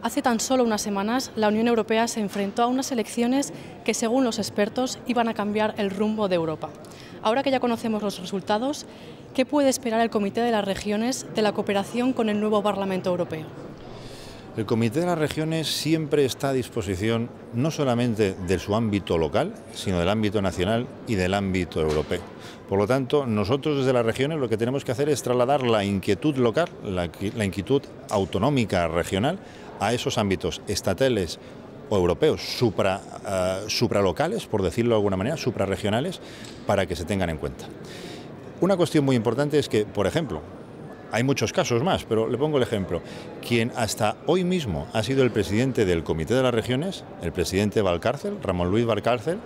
Hace tan solo unas semanas, la Unión Europea se enfrentó a unas elecciones que, según los expertos, iban a cambiar el rumbo de Europa. Ahora que ya conocemos los resultados, ¿qué puede esperar el Comité de las Regiones de la cooperación con el nuevo Parlamento Europeo? El Comité de las Regiones siempre está a disposición no solamente de su ámbito local, sino del ámbito nacional y del ámbito europeo. Por lo tanto, nosotros desde las regiones lo que tenemos que hacer es trasladar la inquietud local, la inquietud autonómica regional, a esos ámbitos estatales o europeos, supralocales, por decirlo de alguna manera, suprarregionales, para que se tengan en cuenta. Una cuestión muy importante es que, por ejemplo, hay muchos casos más, pero le pongo el ejemplo. Quien hasta hoy mismo ha sido el presidente del Comité de las Regiones, el presidente Valcárcel, Ramón Luis Valcárcel,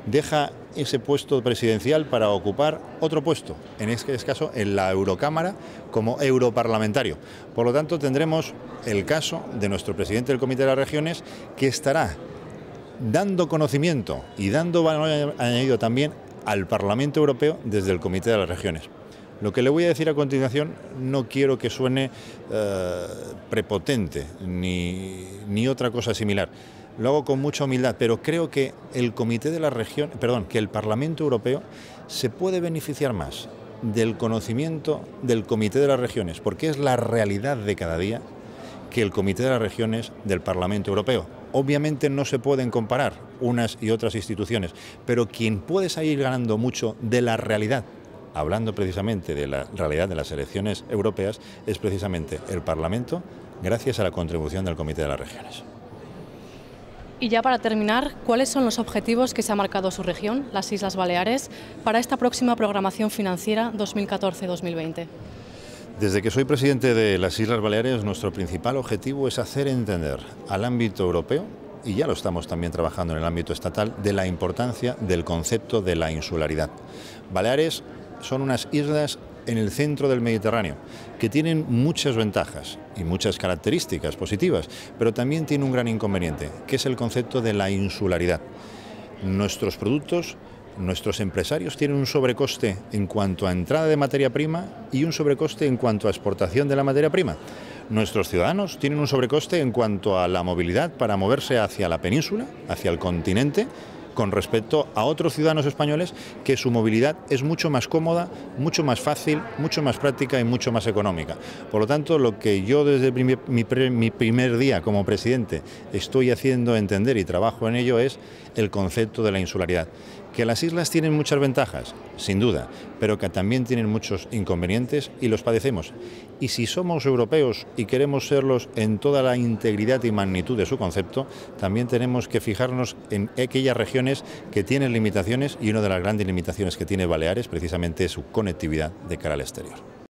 deja ese puesto presidencial para ocupar otro puesto, en este caso en la Eurocámara como europarlamentario. Por lo tanto, tendremos el caso de nuestro presidente del Comité de las Regiones, que estará dando conocimiento y dando valor añadido también al Parlamento Europeo desde el Comité de las Regiones. Lo que le voy a decir a continuación no quiero que suene prepotente ni otra cosa similar. Lo hago con mucha humildad, pero creo que el que el Parlamento Europeo se puede beneficiar más del conocimiento del Comité de las Regiones, porque es la realidad de cada día, que el Comité de las Regiones del Parlamento Europeo. Obviamente no se pueden comparar unas y otras instituciones, pero quien puede salir ganando mucho de la realidad, hablando precisamente de la realidad de las elecciones europeas, es precisamente el Parlamento, gracias a la contribución del Comité de las Regiones. Y ya para terminar, ¿cuáles son los objetivos que se ha marcado su región, las Islas Baleares, para esta próxima programación financiera 2014-2020? Desde que soy presidente de las Islas Baleares, nuestro principal objetivo es hacer entender al ámbito europeo, y ya lo estamos también trabajando en el ámbito estatal, de la importancia del concepto de la insularidad. Baleares son unas islas en el centro del Mediterráneo, que tienen muchas ventajas y muchas características positivas, pero también tiene un gran inconveniente, que es el concepto de la insularidad. Nuestros productos, nuestros empresarios tienen un sobrecoste en cuanto a entrada de materia prima y un sobrecoste en cuanto a exportación de la materia prima. Nuestros ciudadanos tienen un sobrecoste en cuanto a la movilidad para moverse hacia la península, hacia el continente, con respecto a otros ciudadanos españoles que su movilidad es mucho más cómoda, mucho más fácil, mucho más práctica y mucho más económica. Por lo tanto, lo que yo desde mi primer día como presidente estoy haciendo entender y trabajo en ello es el concepto de la insularidad. Que las islas tienen muchas ventajas, sin duda, pero que también tienen muchos inconvenientes y los padecemos. Y si somos europeos y queremos serlos en toda la integridad y magnitud de su concepto, también tenemos que fijarnos en aquellas regiones que tienen limitaciones, y una de las grandes limitaciones que tiene Baleares precisamente es su conectividad de cara al exterior.